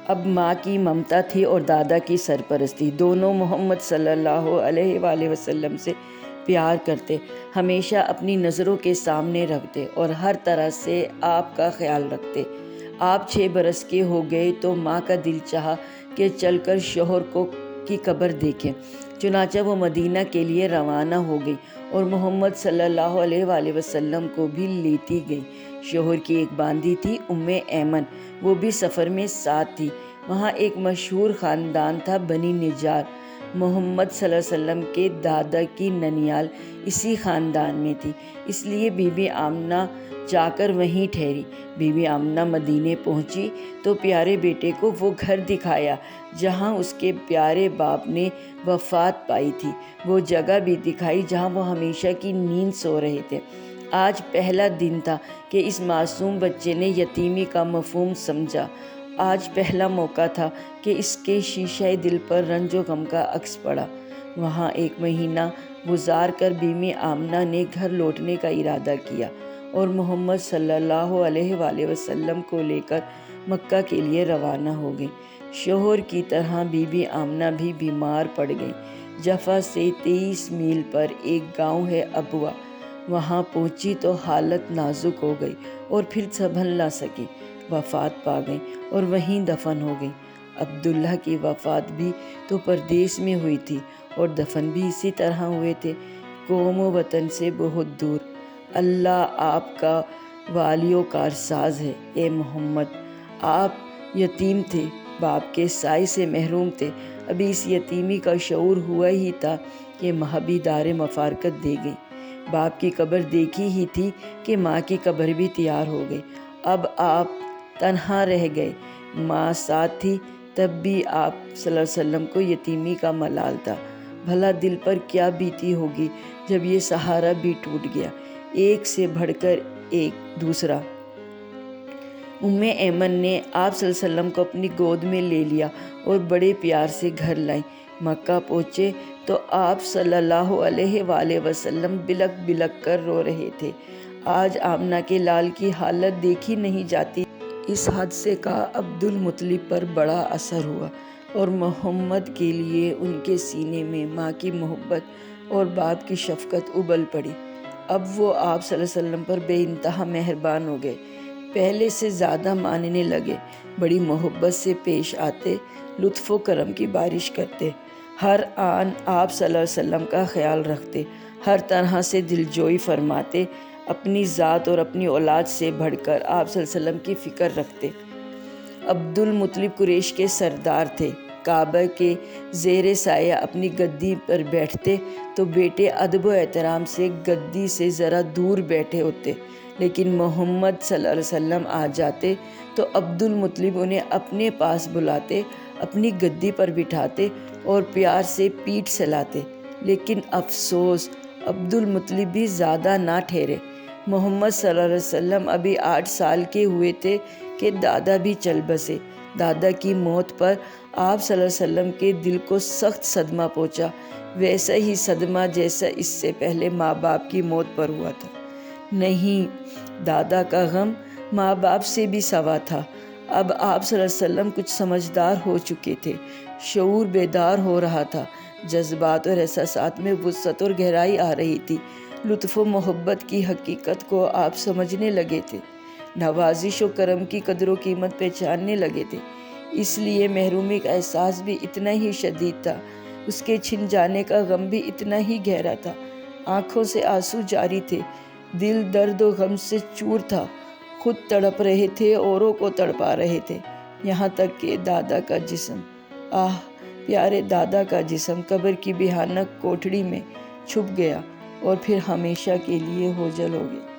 اب ماں کی ممتا تھی اور دادا کی سرپرستی۔ دونوں محمد صلی اللہ علیہ وآلہ وسلم سے پیار کرتے، ہمیشہ اپنی نظروں کے سامنے رکھتے اور ہر طرح سے آپ کا خیال رکھتے۔ آپ 6 برس کے ہو گئے تو ماں کا دل چاہا کہ چل کر شوہر کی قبر دیکھیں۔ چنانچہ وہ مدینہ کے لیے روانہ ہو گئی اور محمد صلی اللہ علیہ وآلہ وسلم کو بھی لیتی گئی۔ شوہر کی ایک باندی تھی ام ایمن، وہ بھی سفر میں ساتھ تھی۔ وہاں ایک مشہور خاندان تھا بنی نجار۔ محمد صلی اللہ علیہ وسلم کے دادا کی ننیال اسی خاندان میں تھی، اس لیے بی بی آمنہ جا کر وہیں ٹھہری۔ بی بی آمنہ مدینے پہنچی تو پیارے بیٹے کو وہ گھر دکھایا جہاں اس کے پیارے باپ نے وفات پائی تھی، وہ جگہ بھی دکھائی جہاں وہ ہمیشہ کی نیند سو رہے تھے۔ آج پہلا دن تھا کہ اس معصوم بچے نے یتیمی کا مفہوم سمجھا۔ آج پہلا موقع تھا کہ اس کے شیشہ دل پر رنج و غم کا عکس پڑا۔ وہاں 1 مہینہ گزار کر بی بی آمنہ نے گھر لوٹنے کا ارادہ کیا اور محمد صلی اللہ علیہ وآلہ وسلم کو لے کر مکہ کے لیے روانہ ہو گئی۔ شوہر کی طرح بی بی آمنہ بھی بیمار پڑ گئی۔ جفا سے 23 میل پر ایک گاؤں ہے ابوا، وہاں پہنچی تو حالت نازک ہو گئی اور پھر سنبھل نہ سکی، وفات پا گئی اور وہیں دفن ہو گئی۔ عبداللہ کی وفات بھی تو پردیس میں ہوئی تھی اور دفن بھی اسی طرح ہوئے تھے، قوم و وطن سے بہت دور۔ اللہ آپ کا والی و کارساز ہے۔ اے محمد، آپ یتیم تھے، باپ کے سائے سے محروم تھے۔ ابھی اس یتیمی کا شعور ہوا ہی تھا کہ ماں بھی دار مفارقت دے گئی۔ باپ کی قبر دیکھی ہی تھی کہ ماں کی قبر بھی تیار ہو گئی۔ اب آپ تنہا رہ گئے، ماں ساتھ تھی، تب بھی آپ صلی اللہ علیہ وسلم کو یتیمی کا ملال تھا۔ بھلا دل پر کیا بیتی ہوگی جب یہ سہارا بھی ٹوٹ گیا۔ ایک سے بڑھ کر ایک دوسرا۔ ام ایمن نے آپ صلی اللہ علیہ وسلم کو اپنی گود میں لے لیا اور بڑے پیار سے گھر لائی۔ مکہ پہنچے تو آپ صلی اللہ علیہ وآلہ وسلم بلک بلک کر رو رہے تھے۔ آج آمنہ کے لال کی حالت دیکھی نہیں جاتی۔ اس حادثے کا عبدالمطلب پر بڑا اثر ہوا اور محمد کے لیے ان کے سینے میں ماں کی محبت اور باپ کی شفقت ابل پڑی۔ اب وہ آپ صلی اللہ علیہ وسلم پر بے انتہا مہربان ہو گئے، پہلے سے زیادہ ماننے لگے، بڑی محبت سے پیش آتے، لطف و کرم کی بارش کرتے، ہر آن آپ صلی اللہ علیہ وسلم کا خیال رکھتے، ہر طرح سے دلجوئی فرماتے، اپنی ذات اور اپنی اولاد سے بڑھ کر آپ صلی اللہ علیہ وسلم کی فکر رکھتے۔ عبدالمطلب قریش کے سردار تھے۔ کعبہ کے زیر سایہ اپنی گدی پر بیٹھتے تو بیٹے ادب و احترام سے گدی سے ذرا دور بیٹھے ہوتے، لیکن محمد صلی اللہ علیہ وسلم آ جاتے تو عبدالمطلب انہیں اپنے پاس بلاتے، اپنی گدی پر بٹھاتے اور پیار سے پیٹھ سلاتے۔ لیکن افسوس، عبدالمطلب بھی زیادہ نہ ٹھہرے۔ محمد صلی اللہ علیہ وسلم ابھی 8 سال کے ہوئے تھے کہ دادا بھی چل بسے۔ دادا کی موت پر آپ صلی اللہ علیہ وسلم کے دل کو سخت صدمہ پہنچا، ویسا ہی صدمہ جیسا اس سے پہلے ماں باپ کی موت پر ہوا تھا۔ نہیں، دادا کا غم ماں باپ سے بھی سوا تھا۔ اب آپ صلی اللہ علیہ وسلم کچھ سمجھدار ہو چکے تھے، شعور بیدار ہو رہا تھا، جذبات اور احساسات میں وسعت اور گہرائی آ رہی تھی، لطف و محبت کی حقیقت کو آپ سمجھنے لگے تھے، نوازش و کرم کی قدر و قیمت پہچاننے لگے تھے۔ اس لیے محرومی کا احساس بھی اتنا ہی شدید تھا، اس کے چھن جانے کا غم بھی اتنا ہی گہرا تھا۔ آنکھوں سے آنسو جاری تھے، دل درد و غم سے چور تھا، خود تڑپ رہے تھے، اوروں کو تڑپا رہے تھے، یہاں تک کہ دادا کا جسم، آہ پیارے دادا کا جسم قبر کی بھیانک کوٹھڑی میں چھپ گیا اور پھر ہمیشہ کے لیے اوجھل ہو گیا۔